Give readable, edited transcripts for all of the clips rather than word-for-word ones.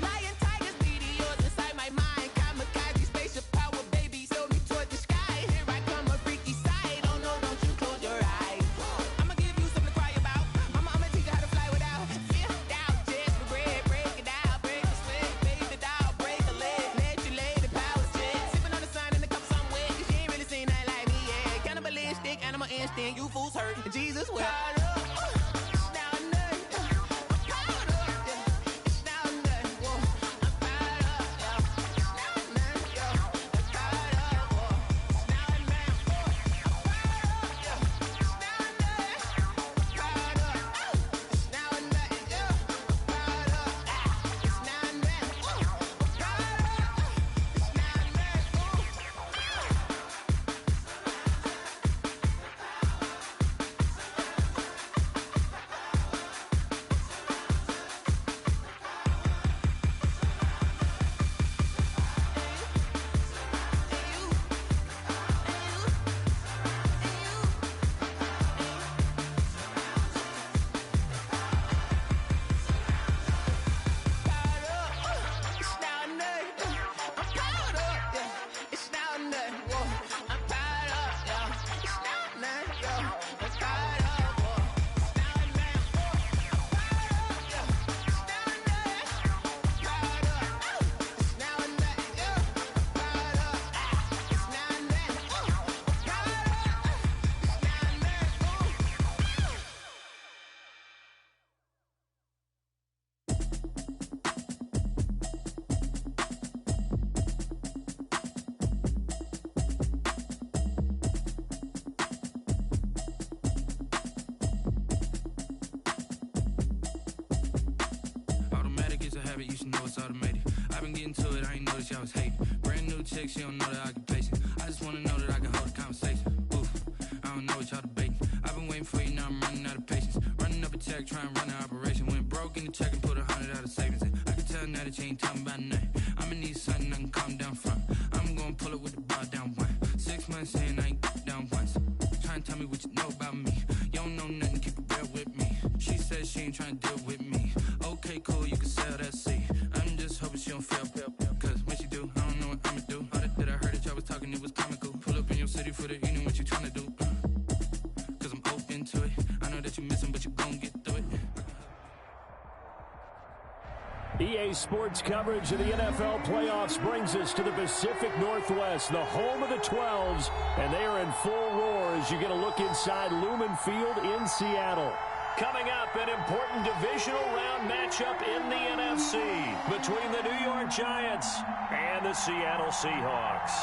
Lion tigers be the yours inside my mind. Kamikaze spaceship power, baby. Show me automated. I've been getting to it, I ain't noticed y'all was hating. Brand new chick, she don't know the occupation. I just wanna know that I can hold a conversation. Oof, I don't know what y'all debating. I've been waiting for you, now I'm running out of patience. Running up a check, trying to run an operation. Went broke in the check and put 100 out of savings in. I can tell now that you ain't talking about nothing. I'ma need something I can calm down front. I'm gonna pull it with the bar down one. 6 months in, I ain't down once. Trying to tell me what you know about me. You don't know nothing, keep it real with me. She says she ain't trying to deal with me. Okay, cool, you can sell that seat. I'm just hoping she don't fail. Cause when she do, I don't know what I'ma do. All that I heard that y'all was talking, it was comical. Pull up in your city for the evening, what you trying to do? Cause I'm open to it. I know that you missing, but you gon' get through it. EA Sports coverage of the NFL playoffs brings us to the Pacific Northwest, the home of the 12s, and they are in full roar as you get a look inside Lumen Field in Seattle. Coming up, an important divisional round matchup in the NFC between the New York Giants and the Seattle Seahawks.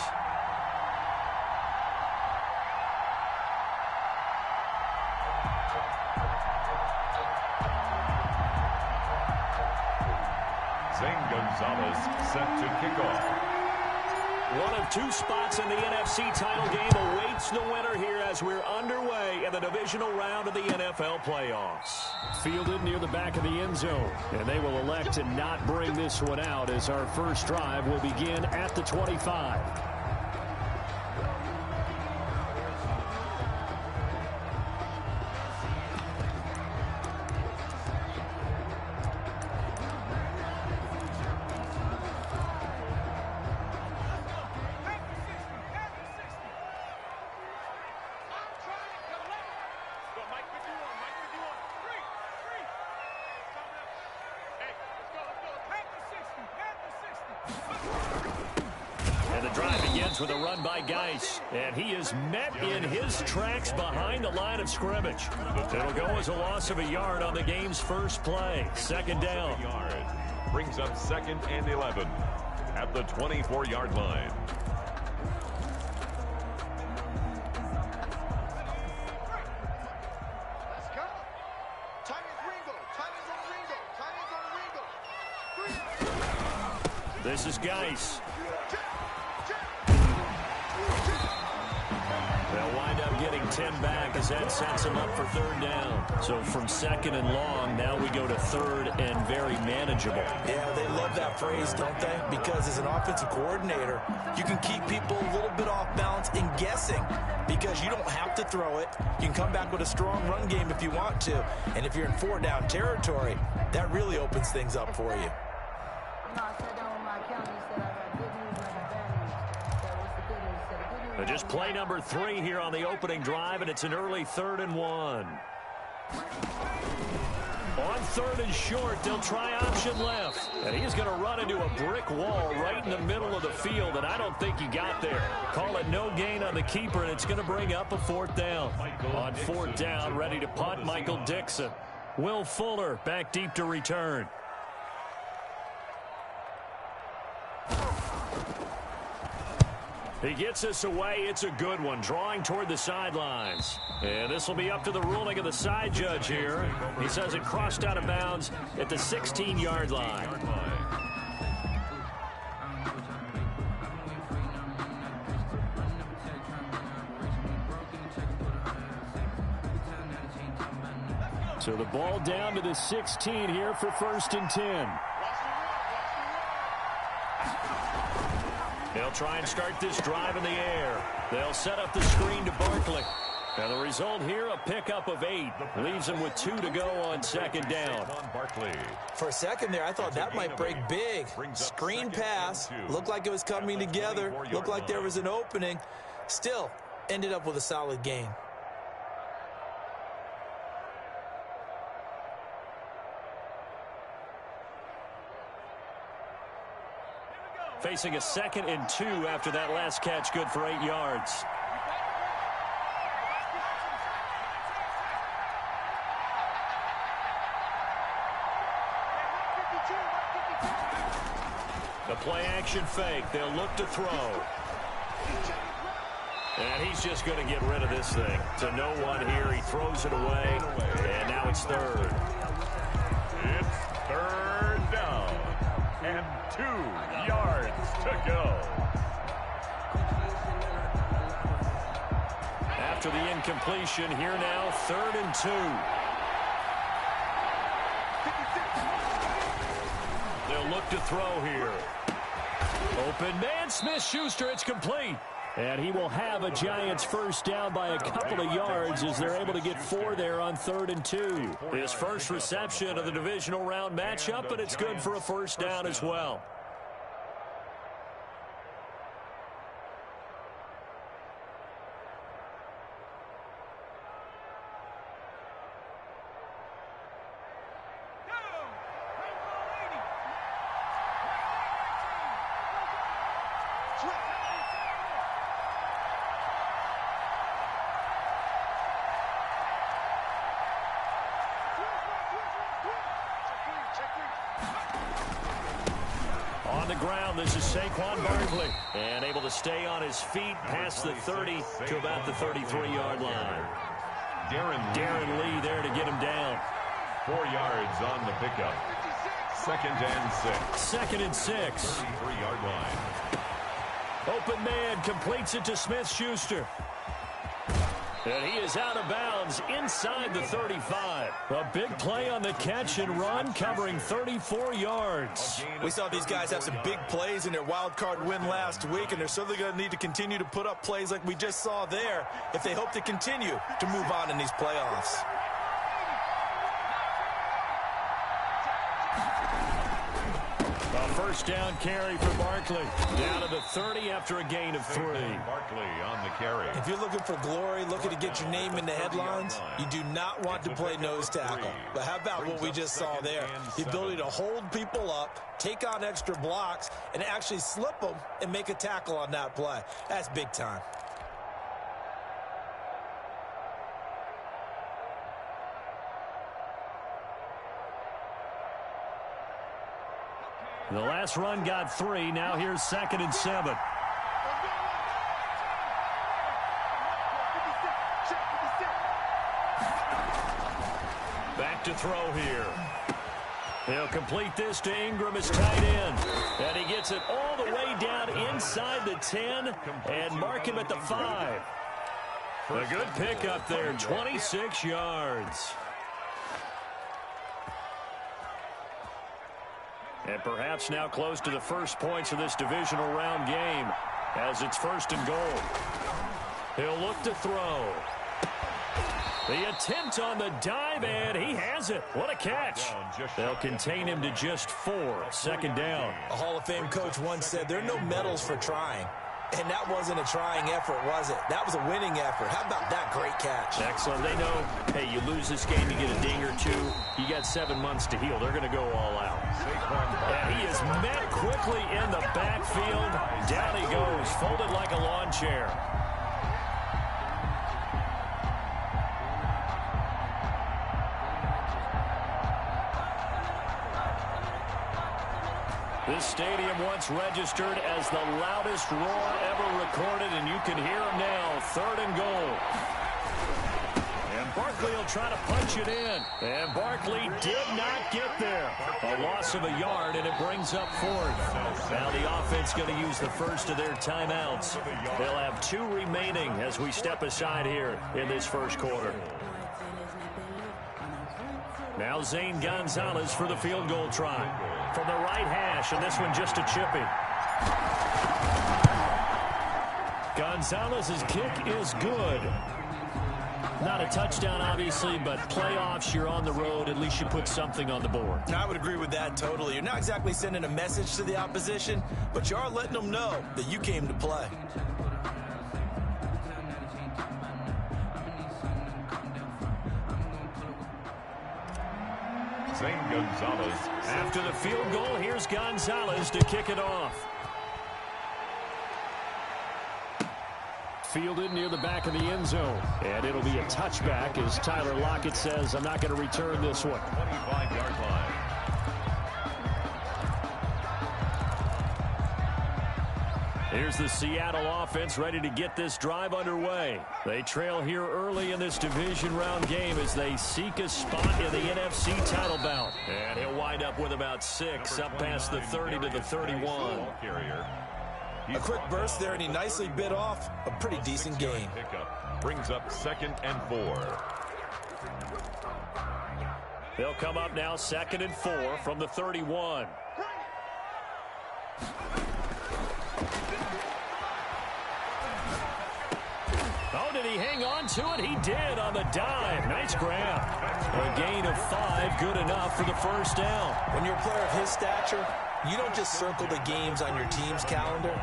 Zane Gonzalez set to kick off. One of two spots in the NFC title game awaits the winner here as we're underway in the divisional round of the NFL playoffs. Fielded near the back of the end zone, and they will elect to not bring this one out as our first drive will begin at the 25. With a run by Geis, and he is met in his tracks behind the line of scrimmage. It'll go as a loss of a yard on the game's first play. Second down. Brings up 2nd and 11 at the 24-yard line. Let's go. Time is Ringo. This is Geis. They'll wind up getting 10 back as that sets them up for third down. So from second and long, now we go to third and very manageable. Yeah, they love that phrase, don't they? Because as an offensive coordinator, you can keep people a little bit off balance and guessing because you don't have to throw it. You can come back with a strong run game if you want to. And if you're in 4-down territory, that really opens things up for you. Just play number 3 here on the opening drive, and it's an early 3rd and 1. On 3rd and short, they'll try option left. And he's going to run into a brick wall right in the middle of the field, and I don't think he got there. Call it no gain on the keeper, and it's going to bring up a 4th down. On 4th down, ready to punt, Michael Dixon. Will Fuller back deep to return. He gets us away. It's a good one, drawing toward the sidelines. And this will be up to the ruling of the side judge here. He says it crossed out of bounds at the 16-yard line. So the ball down to the 16 here for 1st and 10. They'll try and start this drive in the air. They'll set up the screen to Barkley. And the result here, a pickup of 8. Leaves them with 2 to go on 2nd down. For a second there, I thought that might break big. Screen pass. Looked like it was coming together. Looked like there was an opening. Still, ended up with a solid gain. Facing a 2nd and 2 after that last catch, good for 8 yards. The play-action fake. They'll look to throw. And he's just going to get rid of this thing. To no one here. He throws it away. And now it's 3rd. It's 3rd down. and 2 yards to go. After the incompletion, here now, 3rd and 2. They'll look to throw here. Open man, Smith-Schuster, it's complete. And he will have a Giants first down by a couple of yards as they're able to get 4 there on 3rd and 2. His first reception of the divisional round matchup, but it's good for a first down as well. On the ground, this is Saquon Barkley. And able to stay on his feet past the 30 to about the 33-yard line. Darren Lee there to get him down. 4 yards on the pickup. 2nd and 6. 2nd and 6. 33-yard line. Open man completes it to Smith-Schuster. And he is out of bounds inside the 35. A big play on the catch and run, covering 34 yards. We saw these guys have some big plays in their wild card win last week, and they're certainly going to need to continue to put up plays like we just saw there if they hope to continue to move on in these playoffs. A first down carry for Barkley. Down to the 30 after a gain of 3. Barkley on the carry. If you're looking for glory, looking to get your name in the headlines, you do not want to play nose tackle. But how about what we just saw there? The ability to hold people up, take on extra blocks, and actually slip them and make a tackle on that play. That's big time. The last run got 3. Now here's 2nd and 7. Back to throw here. He'll complete this to Ingram as tight end. And he gets it all the way down inside the 10 and mark him at the 5. A good pickup there, 26 yards. And perhaps now close to the first points of this divisional round game as it's 1st and goal. He'll look to throw. The attempt on the dive, and he has it. What a catch. They'll contain him to just 4. 2nd down. A Hall of Fame coach once said there are no medals for trying. And that wasn't a trying effort, was it? That was a winning effort. How about that great catch? Excellent. They know, hey, you lose this game, you get a ding or 2. You got 7 months to heal. They're going to go all out. And he is met quickly in the backfield. Down he goes, folded like a lawn chair. This stadium once registered as the loudest roar ever recorded, and you can hear him now. 3rd and goal. And Barkley will try to punch it in. And Barkley did not get there. A loss of a yard, and it brings up 4th. Now the offense going to use the first of their timeouts. They'll have 2 remaining as we step aside here in this first quarter. Now Zane Gonzalez for the field goal try. From the right hash, and this one just a chippy. Gonzalez's kick is good. Not a touchdown, obviously, but playoffs, you're on the road. At least you put something on the board. I would agree with that totally. You're not exactly sending a message to the opposition, but you are letting them know that you came to play. Zane Gonzalez. After the field goal, here's Gonzalez to kick it off. Fielded near the back of the end zone. And it'll be a touchback as Tyler Lockett says, I'm not going to return this one. 25-yard line. Here's the Seattle offense ready to get this drive underway. They trail here early in this division round game as they seek a spot in the NFC title bout. And he'll wind up with about 6 up past the 30 to the 31. A quick burst there, and he nicely bit off a pretty decent gain. Brings up 2nd and 4. They'll come up now 2nd and 4 from the 31. Oh, did he hang on to it? He did on the dive. Nice grab. A gain of 5, good enough for the first down. When you're a player of his stature, you don't just circle the games on your team's calendar.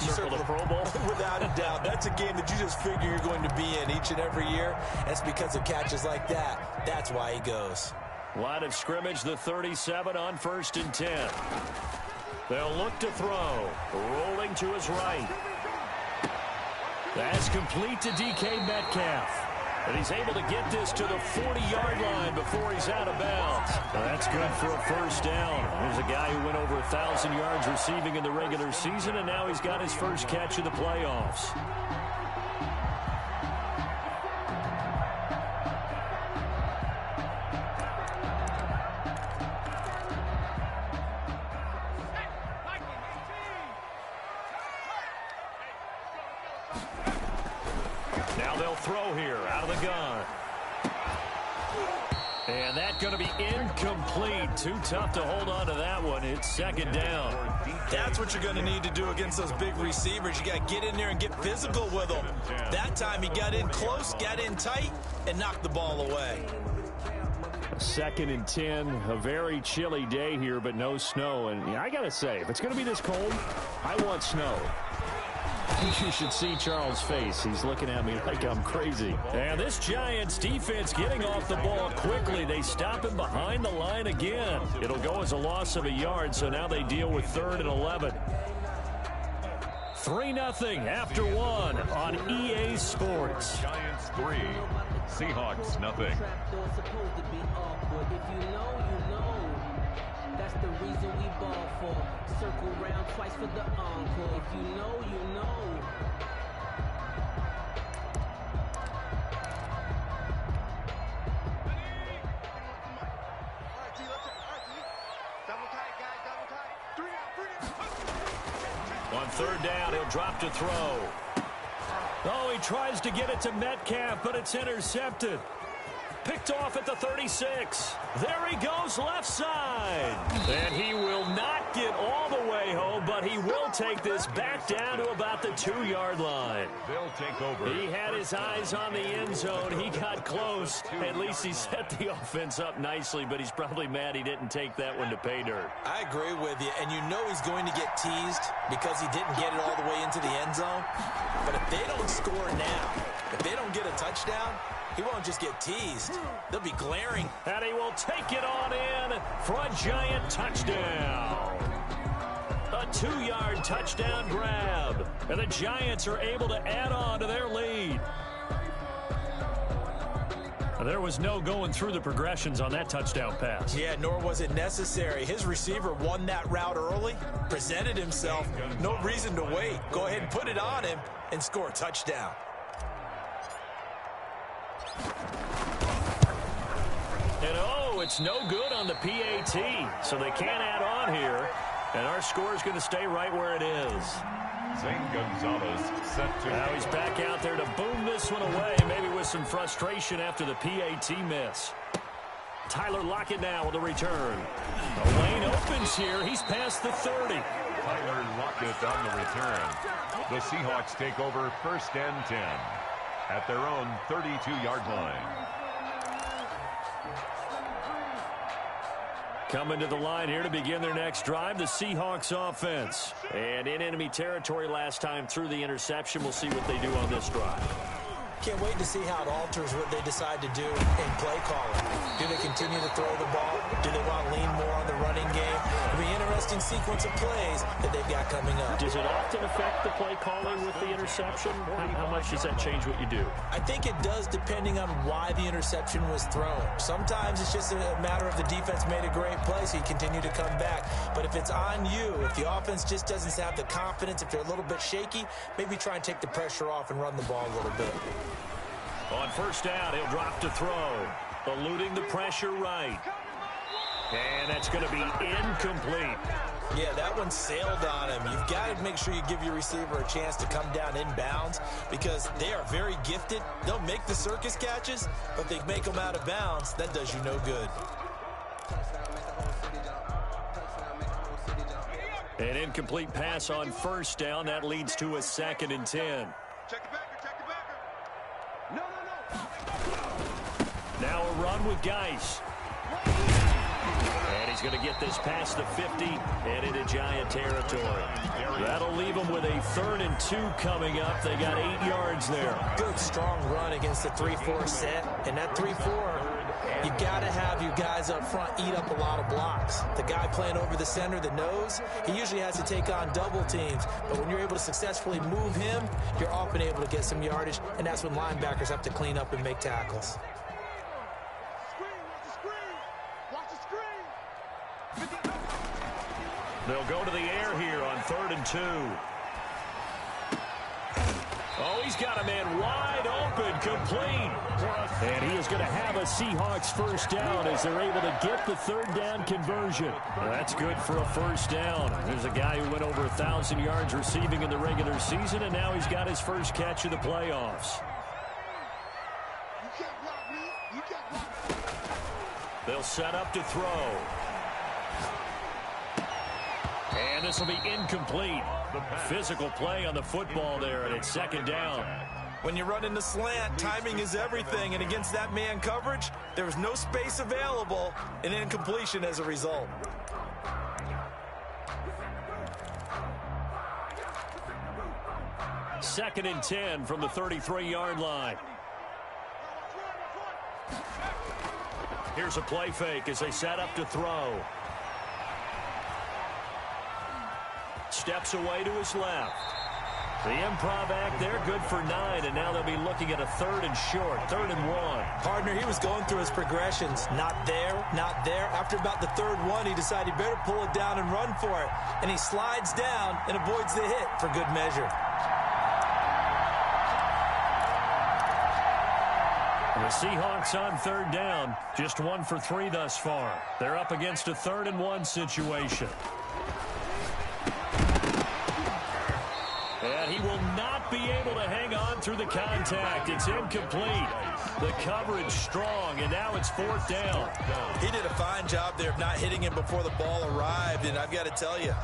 You circle the Pro Bowl? Without a doubt. That's a game that you just figure you're going to be in each and every year. That's because of catches like that. That's why he goes. Line of scrimmage, the 37 on 1st and 10. They'll look to throw. Rolling to his right. That's complete to DK Metcalf. And he's able to get this to the 40-yard line before he's out of bounds. That's good for a first down. There's a guy who went over 1,000 yards receiving in the regular season, and now he's got his first catch of the playoffs. Now they'll throw here out of the gun. And that's going to be incomplete. Too tough to hold on to that one. It's 2nd down. That's what you're going to need to do against those big receivers. You got to get in there and get physical with them. That time he got in close, got in tight, and knocked the ball away. 2nd and 10. A very chilly day here, but no snow. And I got to say, if it's going to be this cold, I want snow. You should see Charles' face. He's looking at me like I'm crazy. And this Giants defense getting off the ball quickly. They stop him behind the line again. It'll go as a loss of a yard, so now they deal with 3rd and 11. 3-0 after 1 on EA Sports. Giants 3, Seahawks nothing. That's the reason we ball for. Circle round twice for the encore. If you know, you know. On 3rd down, he'll drop to throw. Oh, he tries to get it to Metcalf, but it's intercepted. Picked off at the 36. There he goes, left side. And he will not get all the way home, but he will take this back down to about the 2-yard line. They'll take over. He had his eyes on the end zone. He got close. At least he set the offense up nicely, but he's probably mad he didn't take that one to pay dirt. I agree with you, and you know he's going to get teased because he didn't get it all the way into the end zone. But if they don't score now, if they don't get a touchdown, he won't just get teased. They'll be glaring. And he will take it on in for a Giant touchdown. A 2-yard touchdown grab. And the Giants are able to add on to their lead. There was no going through the progressions on that touchdown pass. Yeah, nor was it necessary. His receiver won that route early, presented himself. No reason to wait. Go ahead and put it on him and score a touchdown. And oh, it's no good on the PAT, so they can't add on here. And our score is going to stay right where it is. Zane Gonzalez set to. Now he's back out there to boom this one away, maybe with some frustration after the PAT miss. Tyler Lockett now with a return. A lane opens here. He's past the 30. Tyler Lockett on the return. The Seahawks take over 1st and 10 at their own 32-yard line. Coming to the line here to begin their next drive, the Seahawks offense. And in enemy territory last time through the interception. We'll see what they do on this drive. Can't wait to see how it alters what they decide to do in play calling. Do they continue to throw the ball? Do they want to lean more on the running game? It'll be interesting interesting sequence of plays that they've got coming up. Does it often affect the play calling with the interception? How much does that change what you do? I think it does, depending on why the interception was thrown. Sometimes it's just a matter of the defense made a great play, so you continue to come back. But if it's on you, if the offense just doesn't have the confidence, if they're a little bit shaky, maybe try and take the pressure off and run the ball a little bit. On first down, he'll drop to throw. Eluding the pressure right. And that's going to be incomplete. Yeah, that one sailed on him. You've got to make sure you give your receiver a chance to come down inbounds because they are very gifted. They'll make the circus catches, but they make them out of bounds. That does you no good. An incomplete pass on first down. That leads to a 2nd and 10. Check the backer, check the backer. No. Now a run with Geis. And he's going to get this past the 50 and into Giant territory. That'll leave them with a 3rd and 2 coming up. They got 8 yards there. Good, strong run against the 3-4 set. And that 3-4, you got to have your guys up front eat up a lot of blocks. The guy playing over the center, the nose, he usually has to take on double teams. But when you're able to successfully move him, you're often able to get some yardage, and that's when linebackers have to clean up and make tackles. They'll go to the air here on 3rd and 2. Oh, he's got a man wide open, complete. And he is going to have a Seahawks first down as they're able to get the 3rd down conversion. Well, that's good for a first down. There's a guy who went over 1,000 yards receiving in the regular season, and now he's got his first catch of the playoffs. They'll set up to throw. And this will be incomplete. Physical play on the football there, and it's 2nd down. When you run in the slant, timing is everything, and against that man coverage, there was no space available, and incompletion as a result. Second and 10 from the 33-yard line. Here's a play fake as they set up to throw. Steps away to his left. The improv act there, good for 9, and now they'll be looking at a 3rd and short, 3rd and 1. Partner, he was going through his progressions. Not there, not there. After about the 3rd one, he decided he better pull it down and run for it. And he slides down and avoids the hit for good measure. The Seahawks on 3rd down, just 1 for 3 thus far. They're up against a 3rd and 1 situation. And he will not be able to hang on through the contact. It's incomplete. The coverage strong, and now it's 4th down. He did a fine job there of not hitting him before the ball arrived, and I've got to tell you,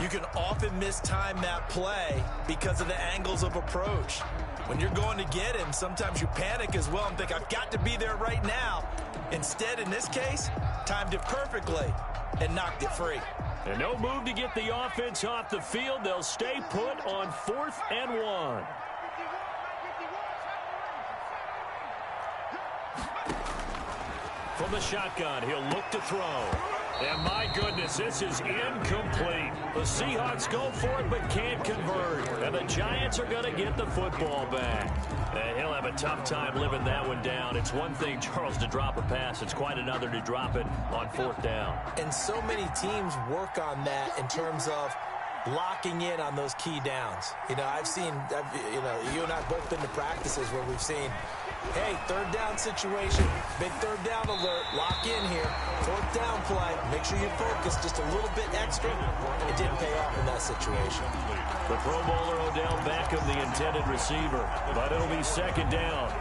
you can often mistime that play because of the angles of approach. When you're going to get him, sometimes you panic as well and think, I've got to be there right now. Instead, in this case, timed it perfectly and knocked it free. And no move to get the offense off the field. They'll stay put on 4th and 1. From the shotgun, he'll look to throw. And my goodness, this is incomplete. The Seahawks go for it but can't convert. And the Giants are going to get the football back. And he'll have a tough time living that one down. It's one thing, Charles, to drop a pass. It's quite another to drop it on 4th down. And so many teams work on that in terms of locking in on those key downs. You know, you and I have both been to practices where we've seen, hey, 3rd down situation, big 3rd down alert, lock in here, 4th down play, make sure you focus just a little bit extra. It didn't pay off in that situation. The Pro Bowler Odell Beckham, the intended receiver, but it'll be 2nd down.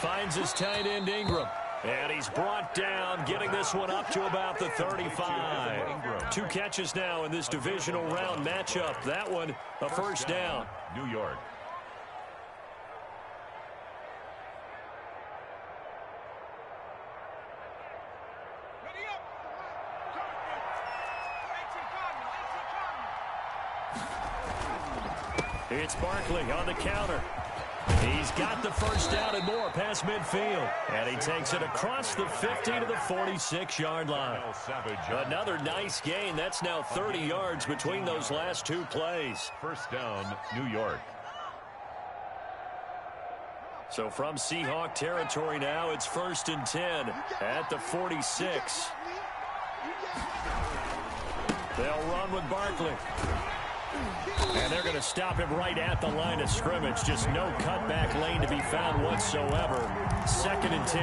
Finds his tight end Ingram. And he's brought down, getting this one up to about the 35. 2 catches now in this divisional round matchup. That one, a first down. New York. It's Barkley on the counter. He's got the first down and more past midfield. And he takes it across the 50 to the 46-yard line. Another nice gain. That's now 30 yards between those last two plays. First down, New York. So from Seahawk territory now, it's 1st and 10 at the 46. They'll run with Barkley. And they're going to stop him right at the line of scrimmage. Just no cutback lane to be found whatsoever. 2nd and 10.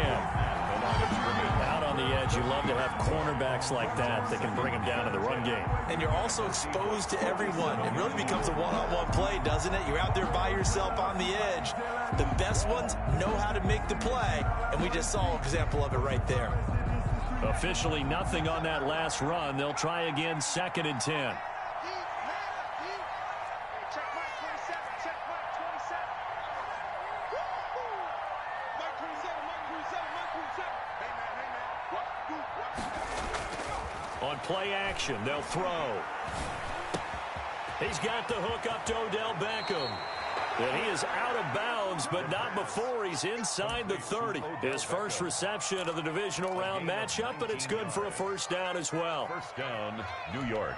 Out on the edge, you love to have cornerbacks like that that can bring him down in the run game. And you're also exposed to everyone. It really becomes a one-on-one play, doesn't it? You're out there by yourself on the edge. The best ones know how to make the play, and we just saw an example of it right there. Officially nothing on that last run. They'll try again, 2nd and 10. On play action, they'll throw. He's got the hook up to Odell Beckham. And he is out of bounds, but not before he's inside the 30. His first reception of the divisional round matchup, but it's good for a first down as well. First down, New York.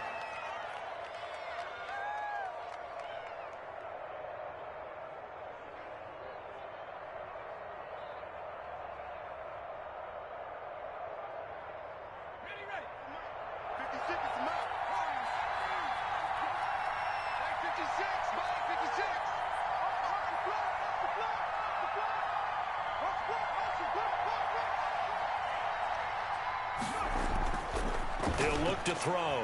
He'll look to throw.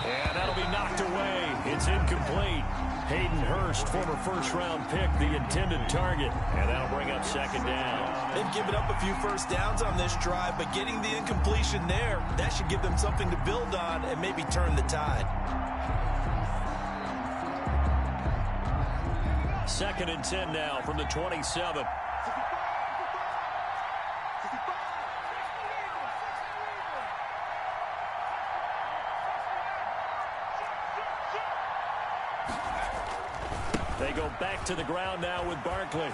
And that'll be knocked away. It's incomplete. Hayden Hurst, former first-round pick, the intended target. And that'll bring up 2nd down. They've given up a few first downs on this drive, but getting the incompletion there, that should give them something to build on and maybe turn the tide. 2nd and 10 now from the 27. They go back to the ground now with Barkley.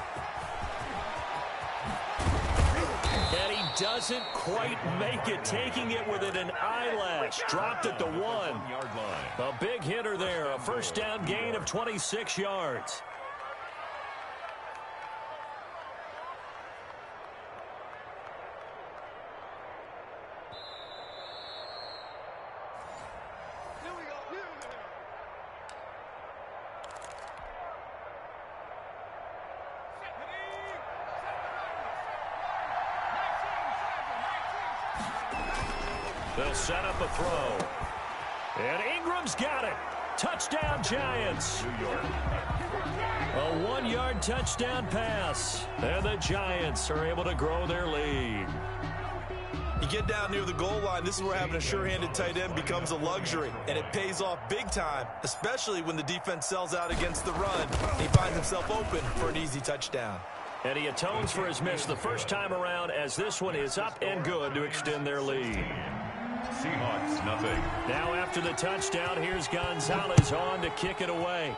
And he doesn't quite make it, taking it within an eyelash. Dropped at the 1. A big hitter there, a first down gain of 26 yards. They'll set up a throw. And Ingram's got it. Touchdown, Giants. A 1-yard touchdown pass. And the Giants are able to grow their lead. You get down near the goal line, this is where having a sure-handed tight end becomes a luxury. And it pays off big time, especially when the defense sells out against the run. And he finds himself open for an easy touchdown. And he atones for his miss the first time around, as this one is up and good to extend their lead. Seahawks, nothing. Now after the touchdown, here's Gonzalez on to kick it away.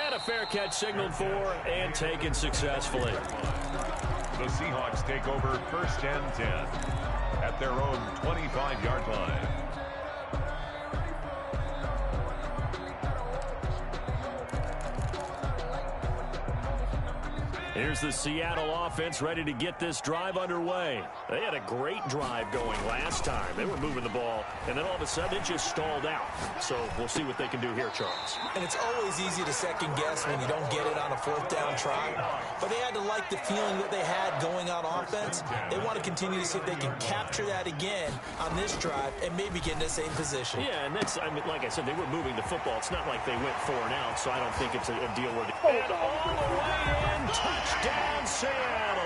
And a fair catch signaled for and taken successfully. The Seahawks take over 1st and 10 at their own 25-yard line. Here's the Seattle offense ready to get this drive underway. They had a great drive going last time. They were moving the ball, and then all of a sudden it just stalled out. So we'll see what they can do here, Charles. And it's always easy to second guess when you don't get it on a 4th down try. But they had to like the feeling that they had going on offense. They want to continue to see if they can capture that again on this drive and maybe get in the same position. Yeah, and that's, I mean, like I said, they were moving the football. It's not like they went 4 and out, so I don't think it's a deal where they... And all the way in, touchdown Seattle.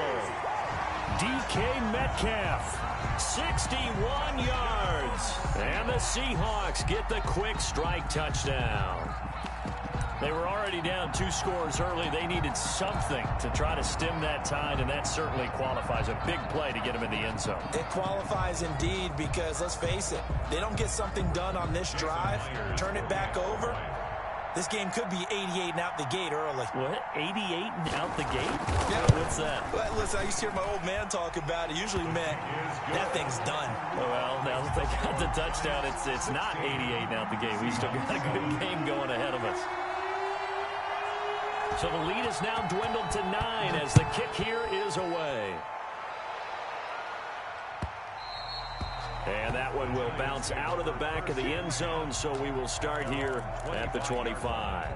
DK Metcalf, 61 yards. And the Seahawks get the quick strike touchdown. They were already down 2 scores early. They needed something to try to stem that tide, and that certainly qualifies. A big play to get them in the end zone. It qualifies indeed because, let's face it, they don't get something done on this drive, turn it back over, this game could be 88 and out the gate early. What? 88 and out the gate? Yeah. What's that? Well, listen, I used to hear my old man talk about it. Usually meant that thing's done. Well, now that they got the touchdown, it's not 88 and out the gate. We still got a good game going ahead of us. So the lead is now dwindled to 9 as the kick here is away. And that one will bounce out of the back of the end zone, so we will start here at the 25.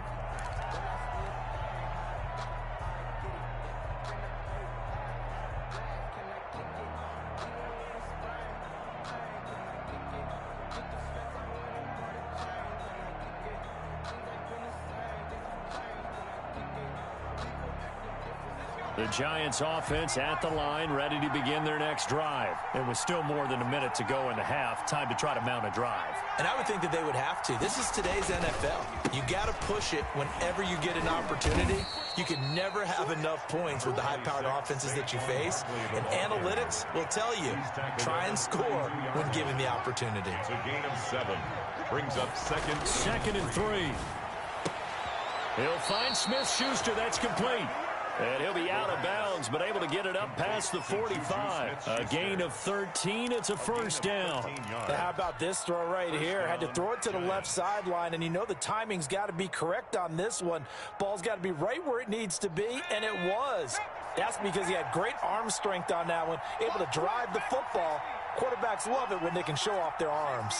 The Giants offense at the line, ready to begin their next drive. There was still more than a minute to go in the half. Time to try to mount a drive. And I would think that they would have to. This is today's NFL. You got to push it whenever you get an opportunity. You can never have enough points with the high-powered offenses that you face. And analytics will tell you, try and score when given the opportunity. It's a gain of 7. Brings up second. 2nd and 3. He'll find Smith-Schuster. That's complete. And he'll be out of bounds, but able to get it up past the 45. A gain of 13. It's a first down. Now, how about this throw right here? Had to throw it to the left sideline, and you know the timing's got to be correct on this one. Ball's got to be right where it needs to be, and it was. That's because he had great arm strength on that one, able to drive the football. Quarterbacks love it when they can show off their arms.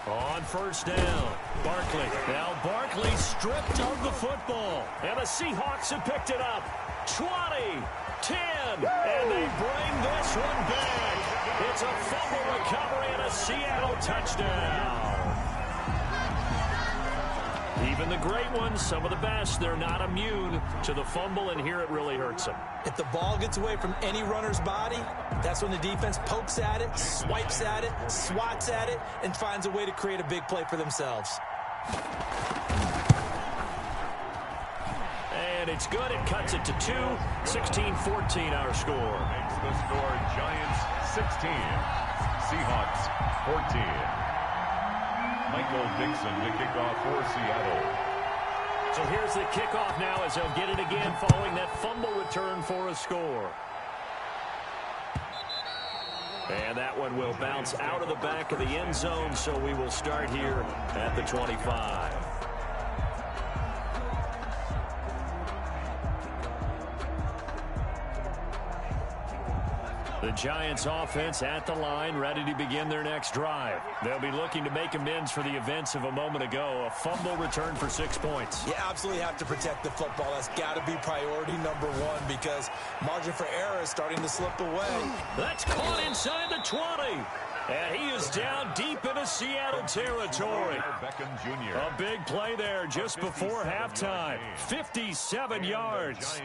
On first down, Barkley. Now Barkley stripped of the football. And the Seahawks have picked it up. 20, 10, and they bring this one back. It's a fumble recovery and a Seattle touchdown. Even the great ones, some of the best, they're not immune to the fumble, and here it really hurts them. If the ball gets away from any runner's body, that's when the defense pokes at it, swipes at it, swats at it, and finds a way to create a big play for themselves. And it's good. It cuts it to 2. 16-14 our score. Makes the score Giants 16. Seahawks 14. Michael Dixon to kick off for Seattle. So here's the kickoff now as they'll get it again following that fumble return for a score. And that one will bounce out of the back of the end zone, so we will start here at the 25. The Giants offense at the line, ready to begin their next drive. They'll be looking to make amends for the events of a moment ago. A fumble return for 6 points. You absolutely have to protect the football. That's got to be priority number 1 because margin for error is starting to slip away. That's caught inside the 20. And he is down deep into Seattle territory. A big play there just before halftime. 57 yards.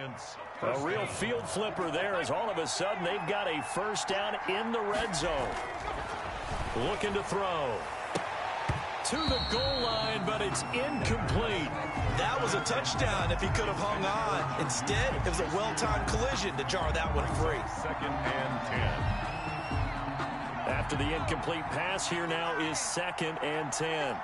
A real field flipper there as all of a sudden they've got a first down in the red zone. Looking to throw. To the goal line, but it's incomplete. That was a touchdown if he could have hung on. Instead, it was a well-timed collision to jar that one free. 2nd and 10. After the incomplete pass, here now is 2nd and 10.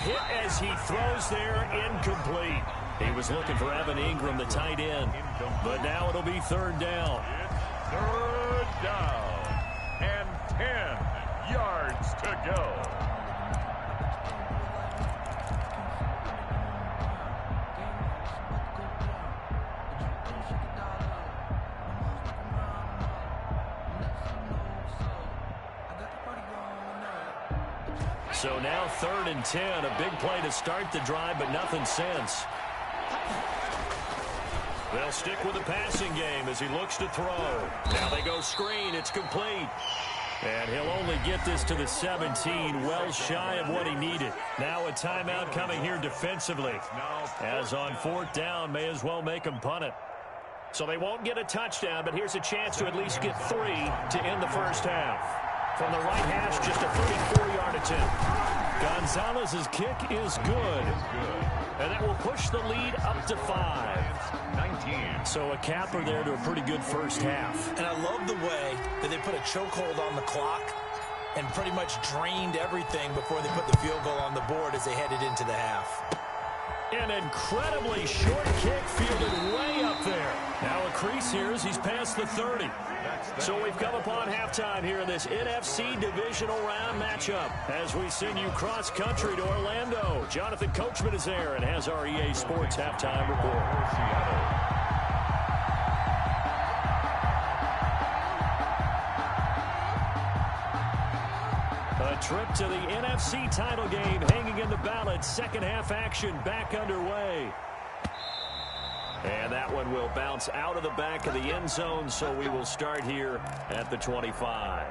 Hit as he throws there, incomplete. He was looking for Evan Ingram, the tight end, but now it'll be 3rd down. 3rd down and 10 yards to go. So now 3rd and 10, a big play to start the drive, but nothing since. They'll stick with the passing game as he looks to throw. Now they go screen. It's complete. And he'll only get this to the 17, well shy of what he needed. Now a timeout coming here defensively. As on 4th down, may as well make him punt it. So they won't get a touchdown, but here's a chance to at least get 3 to end the first half. From the right hash, just a 34-yard attempt. Gonzalez's kick is good. And that will push the lead up to 5. 19. So a capper there to a pretty good first half. And I love the way that they put a chokehold on the clock and pretty much drained everything before they put the field goal on the board as they headed into the half. An incredibly short kick fielded way up there. Now a crease here as he's past the 30. So we've come upon halftime here in this NFC divisional round matchup as we send you cross-country to Orlando. Jonathan Coachman is there and has our EA Sports halftime report. A trip to the NFC title game hanging in the balance. Second half action back underway. And that one will bounce out of the back of the end zone, so we will start here at the 25.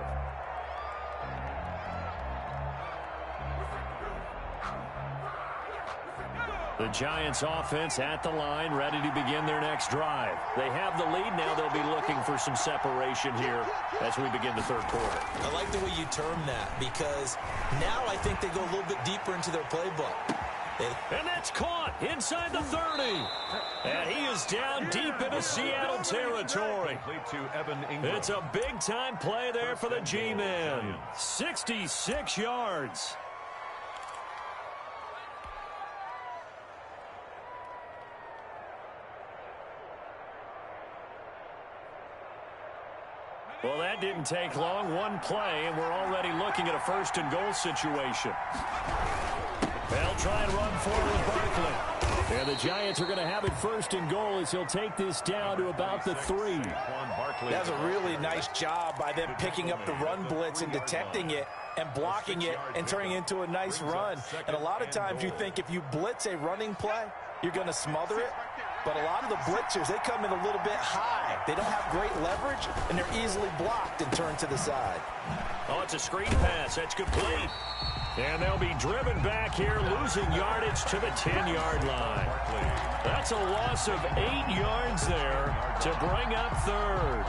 The Giants offense at the line, ready to begin their next drive. They have the lead now. They'll be looking for some separation here as we begin the third quarter. I like the way you term that because now I think they go a little bit deeper into their playbook. And that's caught inside the 30. And he is down deep into Seattle territory. It's a big-time play there for the G-Men. 66 yards. Well, that didn't take long. One play, and we're already looking at a first-and-goal situation. They'll try and run forward with Barkley. And the Giants are going to have it first and goal as he'll take this down to about the 3. That's a really nice job by them picking up the run blitz and detecting it and blocking it and turning it into a nice run. And a lot of times you think if you blitz a running play, you're going to smother it. But a lot of the blitzers, they come in a little bit high. They don't have great leverage, and they're easily blocked and turned to the side. Oh, it's a screen pass. That's complete. And they'll be driven back here, losing yardage to the 10-yard line. That's a loss of 8 yards there to bring up third.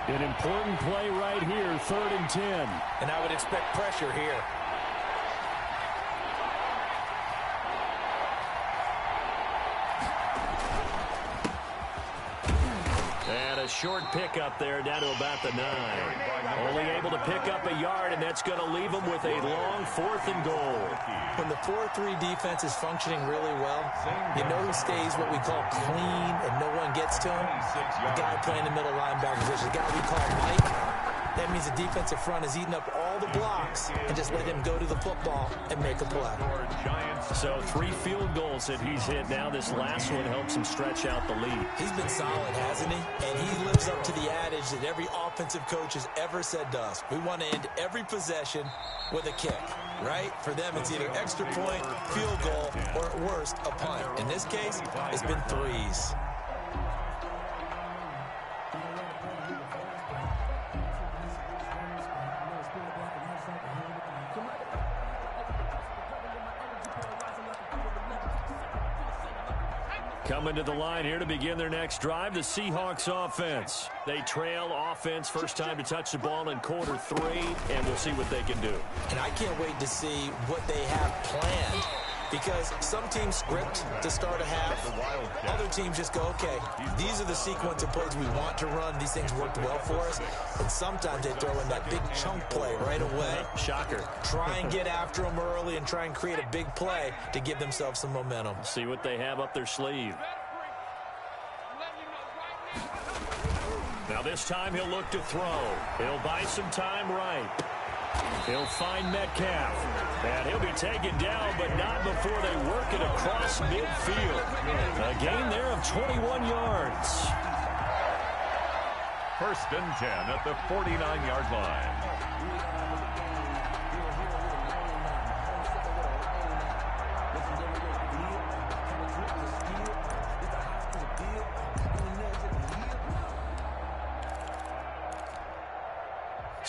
An important play right here, 3rd and 10. And I would expect pressure here. A short pickup there down to about the 9. Only able to pick up a yard, and that's going to leave them with a long 4th and goal. When the 4-3 defense is functioning really well, you know who stays what we call clean and no one gets to him? The guy playing the middle linebacker position, the guy we call Mike. That means the defensive front is eating up all the blocks and just let him go to the football and make a play. So 3 field goals that he's hit now. This last one helps him stretch out the lead. He's been solid, hasn't he? And he lives up to the adage that every offensive coach has ever said to us. We want to end every possession with a kick, right? For them, it's either extra point, field goal, or at worst, a punt. In this case, it's been 3s. Coming to the line here to begin their next drive, the Seahawks offense. They trail offense, first time to touch the ball in quarter 3, and we'll see what they can do. And I can't wait to see what they have planned, because some teams script to start a half. Other teams just go, okay, these are the sequence of plays we want to run. These things worked well for us. And sometimes they throw in that big chunk play right away. Shocker. Try and get after them early and try and create a big play to give themselves some momentum. See what they have up their sleeve. Now this time he'll look to throw. He'll buy some time right. He'll find Metcalf. And he'll be taken down, but not before they work it across midfield. A gain there of 21 yards. 1st and 10 at the 49-yard line.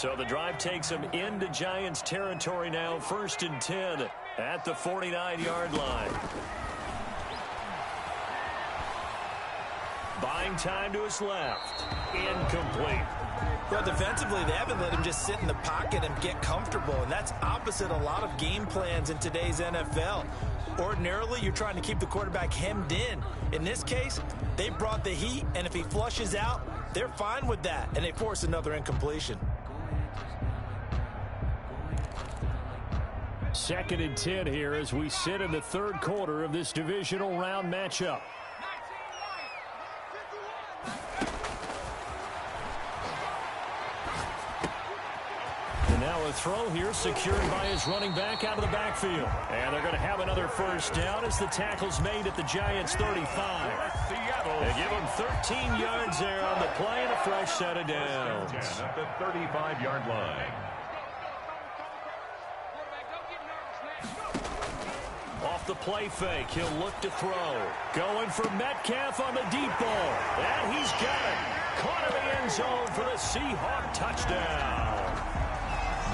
So the drive takes them into Giants territory now, 1st and 10 at the 49-yard line. Buying time to his left. Incomplete. Well, defensively, they haven't let him just sit in the pocket and get comfortable, and that's opposite a lot of game plans in today's NFL. Ordinarily, you're trying to keep the quarterback hemmed in. In this case, they brought the heat, and if he flushes out, they're fine with that, and they force another incompletion. 2nd and 10 here as we sit in the 3rd quarter of this divisional round matchup. Now a throw here secured by his running back out of the backfield. And they're going to have another 1st down as the tackle's made at the Giants' 35. They give him 13 yards there on the play and a fresh set of downs. At the 35-yard line. Off the play fake, he'll look to throw. Going for Metcalf on the deep ball. And he's got it. Caught in the end zone for the Seahawk touchdown.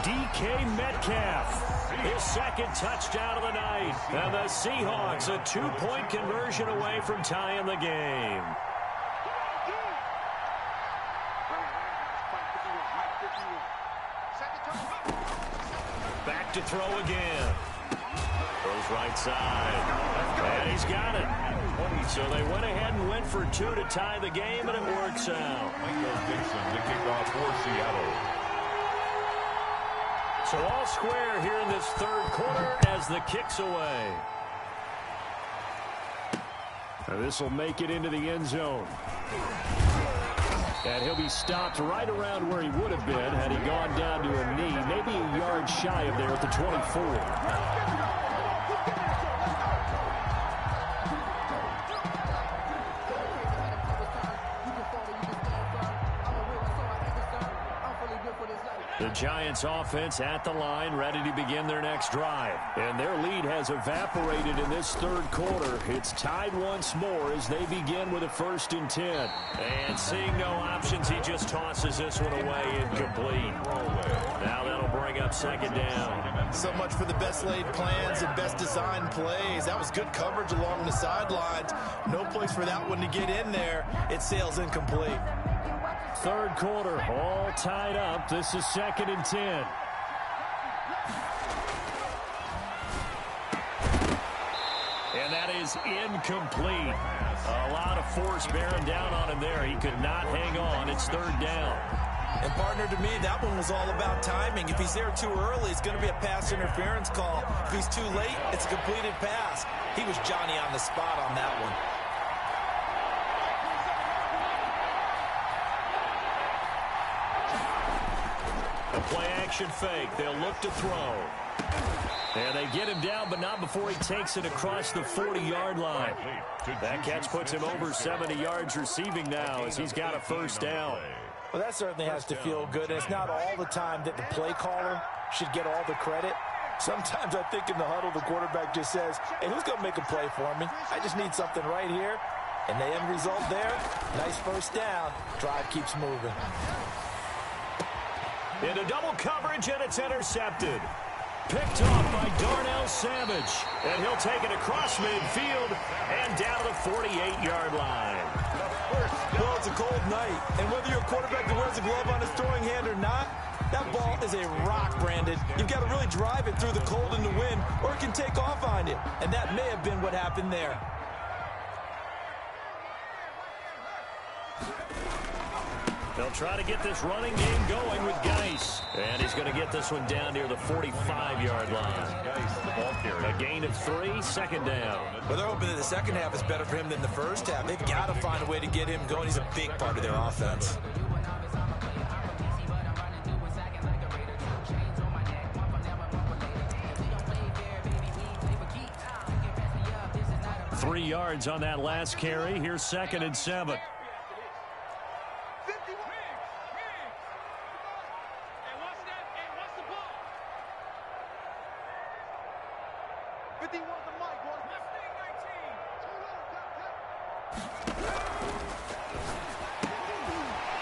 DK Metcalf, his 2nd touchdown of the night. And the Seahawks a 2-point conversion away from tying the game. Back to throw again. Goes right side. And he's got it. So they went ahead and went for 2 to tie the game, and it works out. Michael Dixon to kick off for Seattle. So all square here in this 3rd quarter as the kick's away. This will make it into the end zone. And he'll be stopped right around where he would have been had he gone down to a knee, maybe a yard shy of there at the 24. The Giants offense at the line, ready to begin their next drive. And their lead has evaporated in this 3rd quarter. It's tied once more as they begin with a 1st and 10. And seeing no options, he just tosses this one away incomplete. Now that'll bring up 2nd down. So much for the best laid plans and best designed plays. That was good coverage along the sidelines. No place for that one to get in there. It sails incomplete. 3rd quarter, all tied up. This is 2nd and 10. And that is incomplete. A lot of force bearing down on him there. He could not hang on. It's 3rd down. And, partner, to me, that one was all about timing. If he's there too early, it's going to be a pass interference call. If he's too late, it's a completed pass. He was Johnny on the spot on that one. A play-action fake. They'll look to throw. And they get him down, but not before he takes it across the 40-yard line. That catch puts him over 70 yards receiving now as he's got a 1st down. Well, that certainly has to feel good. And it's not all the time that the play caller should get all the credit. Sometimes I think in the huddle, the quarterback just says, hey, who's going to make a play for me? I just need something right here. And the end result there, nice 1st down. Drive keeps moving. Into double coverage, and it's intercepted. Picked off by Darnell Savage. And he'll take it across midfield and down to the 48-yard line. Well, it's a cold night, and whether you're a quarterback that wears a glove on his throwing hand or not, that ball is a rock, Brandon. You've got to really drive it through the cold and the wind, or it can take off on you. And that may have been what happened there. They'll try to get this running game going with Geis. And he's going to get this one down near the 45-yard line. A gain of 3, 2nd down. Well, they're hoping that the second half is better for him than the first half. They've got to find a way to get him going. He's a big part of their offense. Three yards on that last carry. Here's 2nd and 7.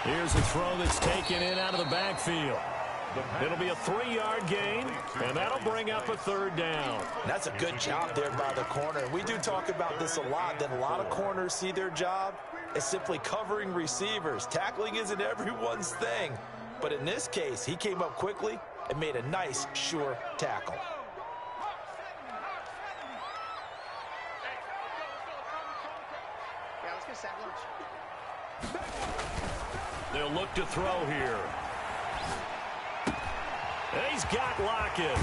Here's a throw that's taken in out of the backfield. It'll be a 3-yard gain, and that'll bring up a 3rd down. That's a good job there by the corner. We do talk about this a lot, that a lot of corners see their job as simply covering receivers. Tackling isn't everyone's thing. But in this case, he came up quickly and made a nice, sure tackle. They'll look to throw here. And he's got Lockett.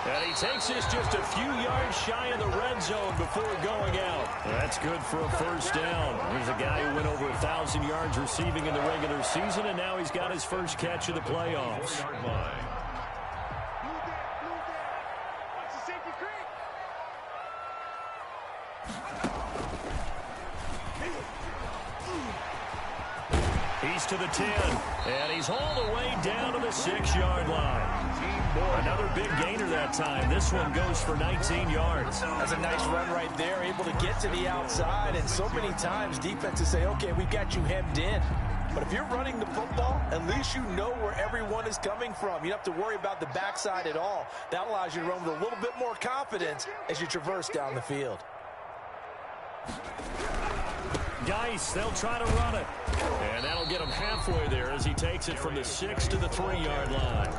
And he takes this just a few yards shy of the red zone before going out. That's good for a 1st down. Here's a guy who went over 1,000 yards receiving in the regular season, and now he's got his first catch of the playoffs. He's to the 10, and he's all the way down to the 6-yard line. Another big gainer that time. This one goes for 19 yards. That's a nice run right there, able to get to the outside, and so many times defenses say, okay, we've got you hemmed in. But if you're running the football, at least you know where everyone is coming from. You don't have to worry about the backside at all. That allows you to run with a little bit more confidence as you traverse down the field. Geis, they'll try to run it. And that'll get him halfway there as he takes it from the 6 to the 3-yard line.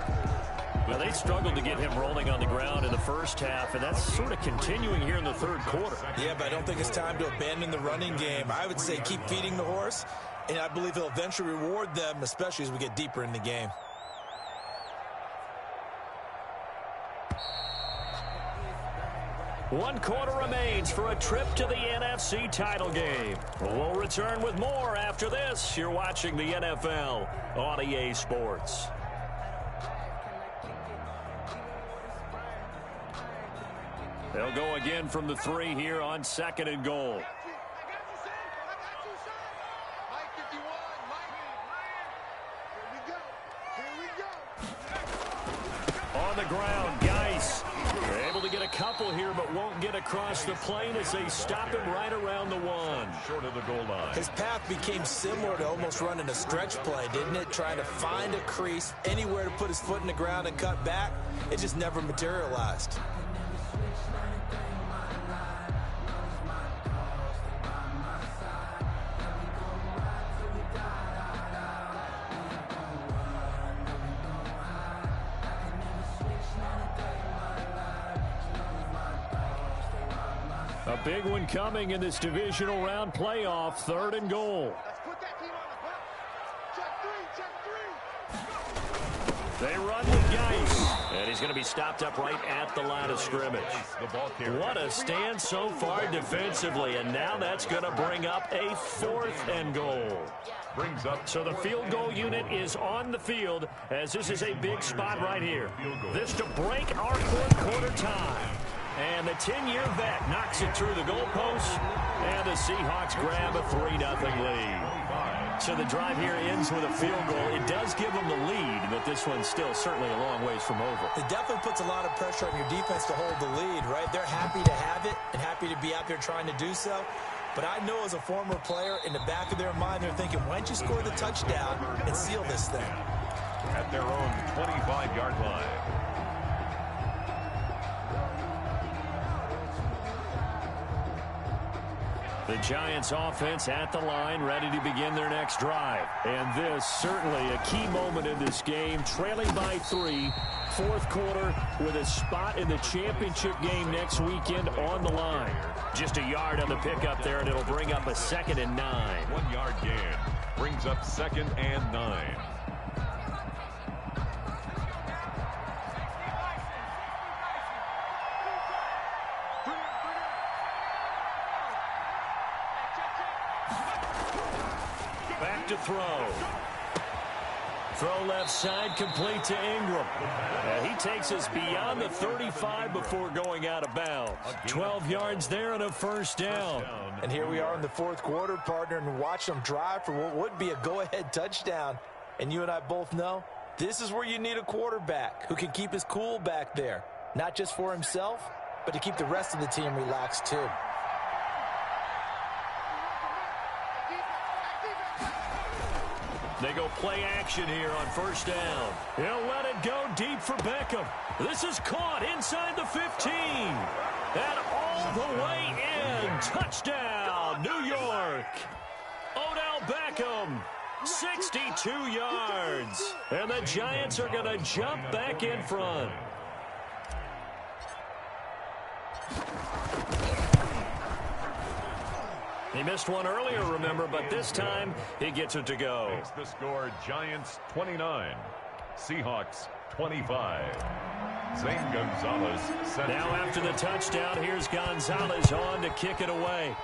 Well, they struggled to get him rolling on the ground in the first half, and that's sort of continuing here in the 3rd quarter. Yeah, but I don't think it's time to abandon the running game. I would say keep feeding the horse, and I believe he'll eventually reward them, especially as we get deeper in the game. One quarter remains for a trip to the NFC title game. We'll return with more after this. You're watching the NFL on EA Sports. They'll go again from the 3 here on 2nd and goal. On the ground, Geis. They're able to get a couple here, but won't get across the plane as they stop him right around the 1. Short of the goal line. His path became similar to almost running a stretch play, didn't it? Trying to find a crease, anywhere to put his foot in the ground and cut back. It just never materialized. A big one coming in this divisional round playoff, 3rd and goal. They run with Geis, and he's going to be stopped up right at the line of scrimmage. What a stand so far defensively, and now that's going to bring up a 4th and goal. So the field goal unit is on the field, as this is a big spot right here. This to break our 4th quarter tie. And the 10-year vet knocks it through the goalpost, and the Seahawks grab a 3-0 lead. So the drive here ends with a field goal. It does give them the lead, but this one's still certainly a long ways from over. It definitely puts a lot of pressure on your defense to hold the lead, right? They're happy to have it and happy to be out there trying to do so. But I know as a former player, in the back of their mind, they're thinking, why don't you score the touchdown and seal this thing? At their own 25-yard line. The Giants offense at the line, ready to begin their next drive. And this certainly a key moment in this game, trailing by 3, 4th quarter, with a spot in the championship game next weekend on the line. Just a yard on the pickup there, and it'll bring up a 2nd and 9. 1-yard gain brings up 2nd and 9. Back to throw. Throw left side, complete to Ingram. And he takes us beyond the 35 before going out of bounds. 12 yards there and a 1st down. And here we are in the 4th quarter, partner, and watch them drive for what would be a go-ahead touchdown. And you and I both know this is where you need a quarterback who can keep his cool back there. Not just for himself, but to keep the rest of the team relaxed too. They go play action here on first down. He'll let it go deep for Beckham. This is caught inside the 15. And all the way in. Touchdown, New York. Odell Beckham, 62 yards. And the Giants are going to jump back in front. He missed one earlier, remember, but this time he gets it to go. Makes the score Giants 29, Seahawks 25. Zane Gonzalez set. Now after the touchdown, here's Gonzalez on to kick it away.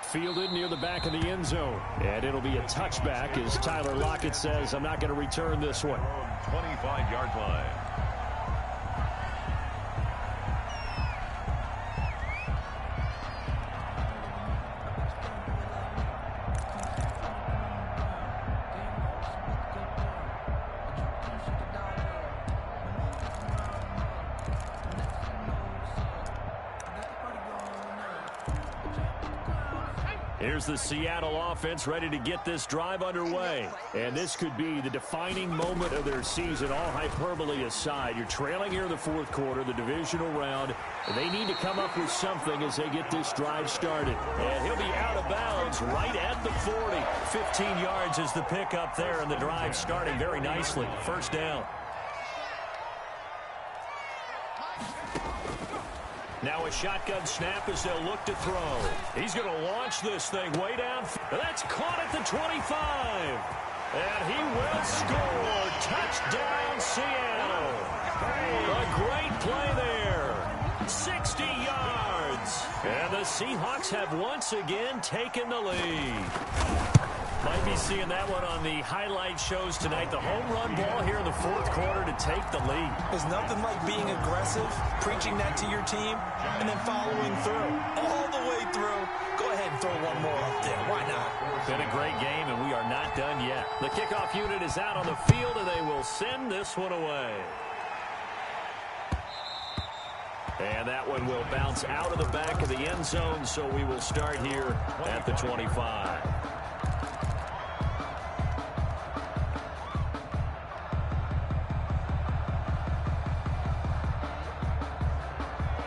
Fielded near the back of the end zone. And it'll be a touchback as Tyler Lockett says, I'm not going to return this one. 25-yard line. Here's the Seattle offense ready to get this drive underway. And this could be the defining moment of their season, all hyperbole aside. You're trailing here in the fourth quarter, the divisional round. And they need to come up with something as they get this drive started. And he'll be out of bounds right at the 40. 15 yards is the pickup there, and the drive starting very nicely. First down. Now a shotgun snap as they'll look to throw. He's going to launch this thing way down. That's caught at the 25. And he will score. Touchdown, Seattle. A great play there. 60 yards. And the Seahawks have once again taken the lead. Might be seeing that one on the highlight shows tonight. The home run ball here in the fourth quarter to take the lead. There's nothing like being aggressive, preaching that to your team, and then following through. All the way through. Go ahead and throw one more up there. Why not? Been a great game, and we are not done yet. The kickoff unit is out on the field, and they will send this one away. And that one will bounce out of the back of the end zone, so we will start here at the 25.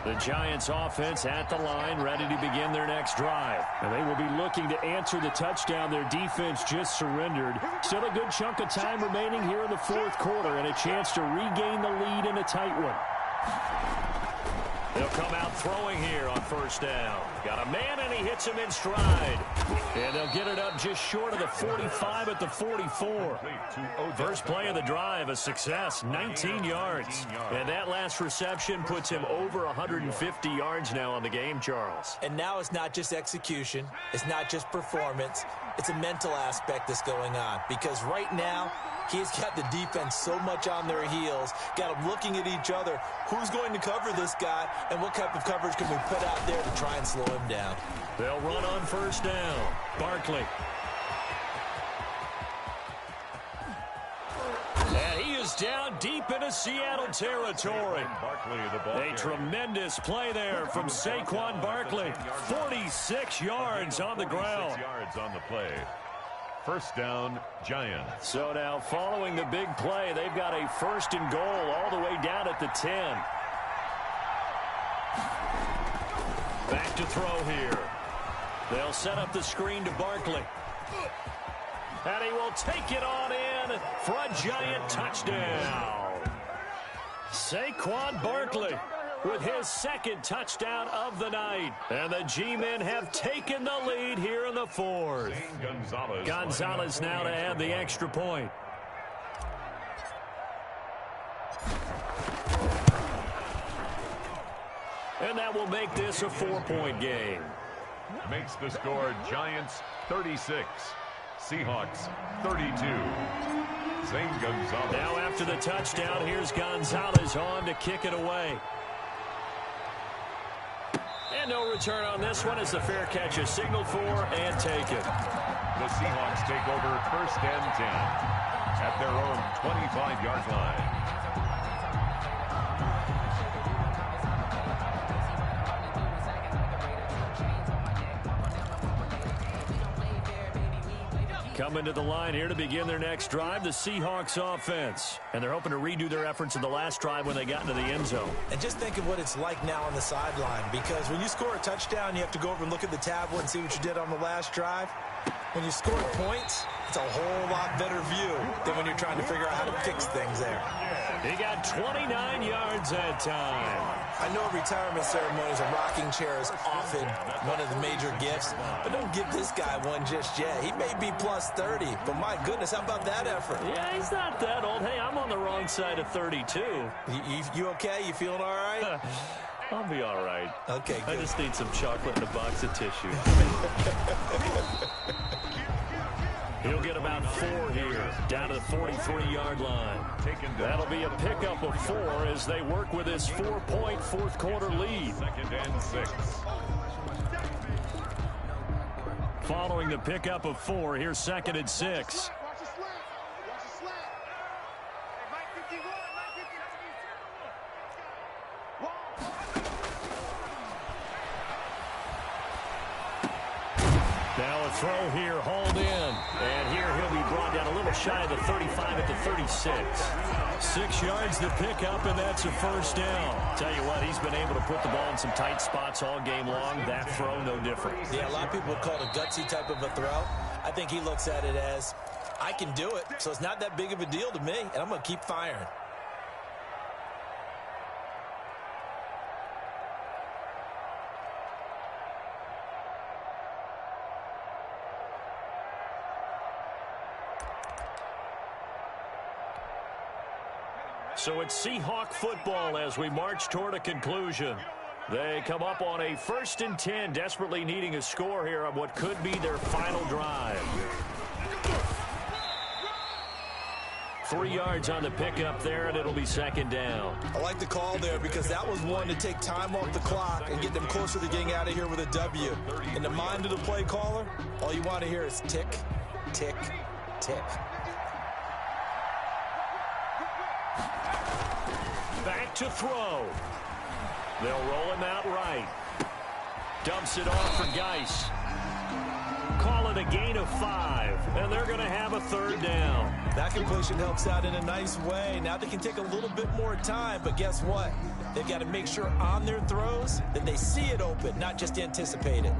The Giants offense at the line, ready to begin their next drive. And they will be looking to answer the touchdown their defense just surrendered. Still a good chunk of time remaining here in the fourth quarter and a chance to regain the lead in a tight one. They'll come out throwing here on first down. Got a man, and he hits him in stride. And they'll get it up just short of the 45 at the 44. First play of the drive, a success, 19 yards. And that last reception puts him over 150 yards now on the game, Charles. And now it's not just execution. It's not just performance. It's a mental aspect that's going on. Because right now, he's got the defense so much on their heels, got them looking at each other. Who's going to cover this guy, and what type of coverage can we put out there to try and slow him down? They'll run on first down. Barkley. And he is down deep into Seattle territory. A tremendous play there from Saquon Barkley. 46 yards on the ground. 46 yards on the play. First down, Giants. So now following the big play, they've got a first and goal all the way down at the 10. Back to throw here. They'll set up the screen to Barkley. And he will take it on in for a Giant touchdown. Saquon Barkley with his second touchdown of the night. And the G-men have taken the lead here in the fourth. Gonzalez now to add the extra point. And that will make this a 4-point game. Makes the score Giants 36, Seahawks 32. Zane Gonzalez. Now after the touchdown, here's Gonzalez on to kick it away. And no return on this one as the fair catch is signaled for and taken. The Seahawks take over first and 10 at their own 25-yard line. Coming to the line here to begin their next drive, the Seahawks offense. And they're hoping to redo their efforts in the last drive when they got into the end zone. And just think of what it's like now on the sideline, because when you score a touchdown, you have to go over and look at the tablet and see what you did on the last drive. When you score points, it's a whole lot better view than when you're trying to figure out how to fix things there. He got 29 yards that time. I know retirement ceremonies, a rocking chair is often one of the major gifts, but don't give this guy one just yet. He may be plus 30, but my goodness, how about that effort? Yeah, he's not that old. Hey, I'm on the wrong side of 32. You okay? You feeling all right? I'll be all right. Okay, good. I just need some chocolate and a box of tissue. He'll get about 4 here, down to the 43-yard line. That'll be a pickup of 4 as they work with his 4-point fourth-quarter lead. 2nd and 6. Following the pickup of 4, here's 2nd and 6. Now a throw here, hauled in. And here he'll be brought down a little shy of the 35 at the 36. 6 yards to pick up, and that's a first down. Tell you what, he's been able to put the ball in some tight spots all game long. That throw, no different. Yeah, a lot of people call it a gutsy type of a throw. I think he looks at it as, I can do it, so it's not that big of a deal to me, and I'm going to keep firing. So it's Seahawk football as we march toward a conclusion. They come up on a 1st and 10, desperately needing a score here on what could be their final drive. 3 yards on the pickup there, and it'll be 2nd down. I like the call there because that was one to take time off the clock and get them closer to getting out of here with a W. In the mind of the play caller, all you want to hear is tick, tick, tick. Back to throw. They'll roll him out right. Dumps it off for Geis. Call it a gain of 5, and they're going to have a 3rd down. That completion helps out in a nice way. Now they can take a little bit more time, but guess what? They've got to make sure on their throws that they see it open, not just anticipate it.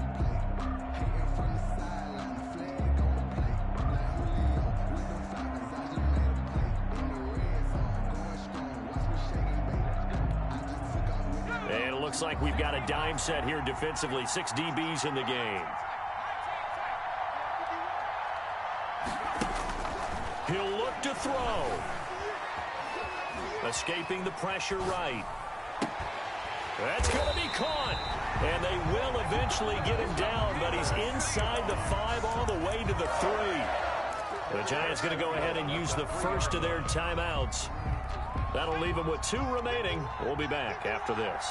Looks like we've got a dime set here defensively. 6 DBs in the game. He'll look to throw. Escaping the pressure right. That's going to be caught. And they will eventually get him down, but he's inside the 5 all the way to the 3. The Giants going to go ahead and use the first of their timeouts. That'll leave them with 2 remaining. We'll be back after this.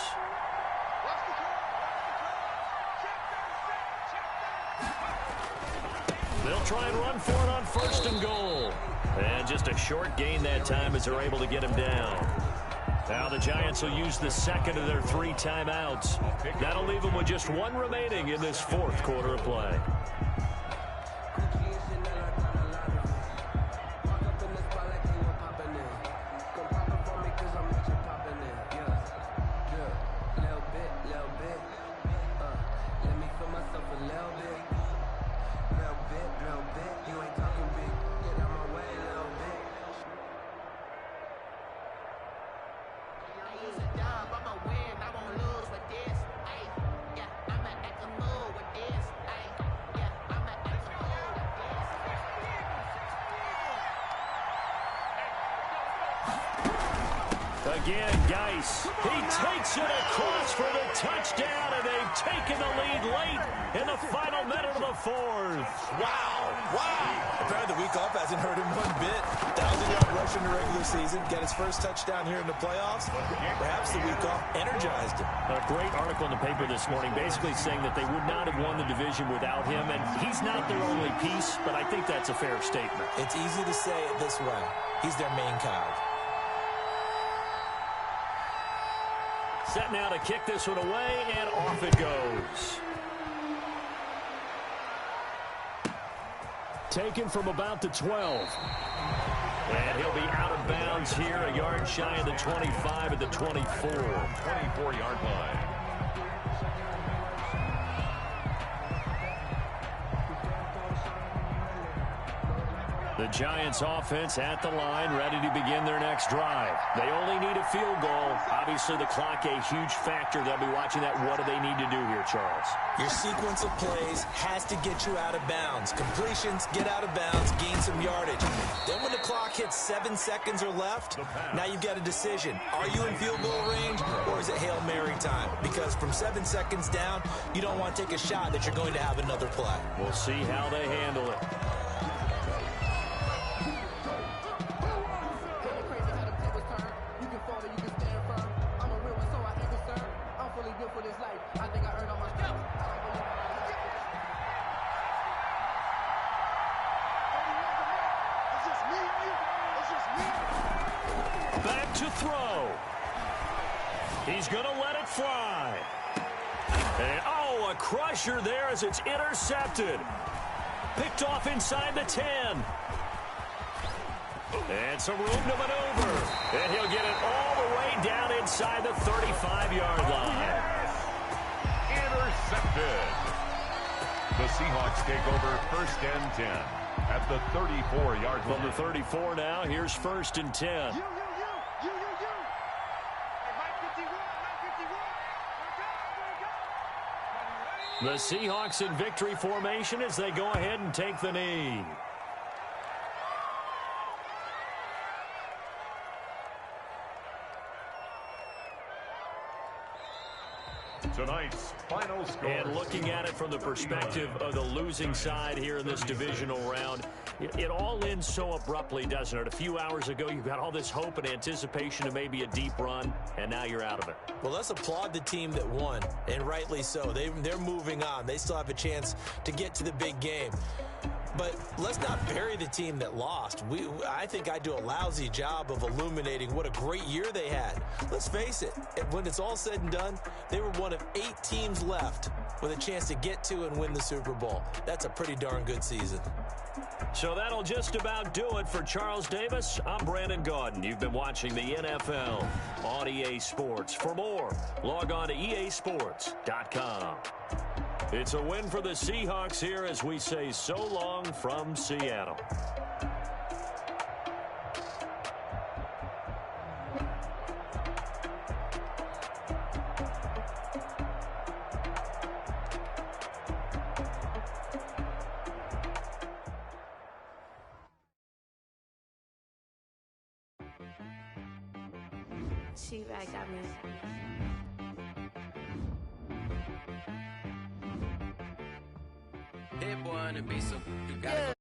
They'll try and run for it on 1st and goal. And just a short gain that time as they're able to get him down. Now the Giants will use the 2nd of their 3 timeouts. That'll leave them with just 1 remaining in this 4th quarter of play. Again, Geis. He takes it across for the touchdown, and they've taken the lead late in the final minute of the 4th. Wow. Apparently the week off hasn't hurt him one bit. 1,000-yard rush in the regular season. Get his first touchdown here in the playoffs. Perhaps the week off energized him. A great article in the paper this morning basically saying that they would not have won the division without him, and he's not their only piece, but I think that's a fair statement. It's easy to say it this way. He's their main cog. Set now to kick this one away, and off it goes. Taken from about the 12. And he'll be out of bounds here, a yard shy of the 25 at the 24. 24-yard line. The Giants offense at the line, ready to begin their next drive. They only need a field goal. Obviously, the clock a huge factor. They'll be watching that. What do they need to do here, Charles? Your sequence of plays has to get you out of bounds. Completions, get out of bounds, gain some yardage. Then when the clock hits 7 seconds or left, now you've got a decision. Are you in field goal range, or is it Hail Mary time? Because from 7 seconds down, you don't want to take a shot that you're going to have another play. We'll see how they handle it. Back to throw. He's going to let it fly. And, oh, a crusher there as it's intercepted. Picked off inside the 10. And some room to maneuver. And he'll get it all the way down inside the 35-yard line. Intercepted. The Seahawks take over 1st and 10 at the 34-yard line. From the 34 now, here's 1st and 10. The Seahawks in victory formation as they go ahead and take the knee. Tonight's final score. And looking at it from the perspective of the losing side here in this divisional round, it all ends so abruptly, doesn't it? A few hours ago, you got all this hope and anticipation of maybe a deep run, and now you're out of it. Well, let's applaud the team that won, and rightly so. They're moving on. They still have a chance to get to the big game. But let's not bury the team that lost. I think I do a lousy job of illuminating what a great year they had. Let's face it, when it's all said and done, they were one of 8 teams left with a chance to get to and win the Super Bowl. That's a pretty darn good season. So that'll just about do it for Charles Davis. I'm Brandon Gaudin. You've been watching the NFL on EA Sports. For more, log on to easports.com. It's a win for the Seahawks here as we say so long from Seattle. She right got me. Hit boy on the beat, so you gotta go.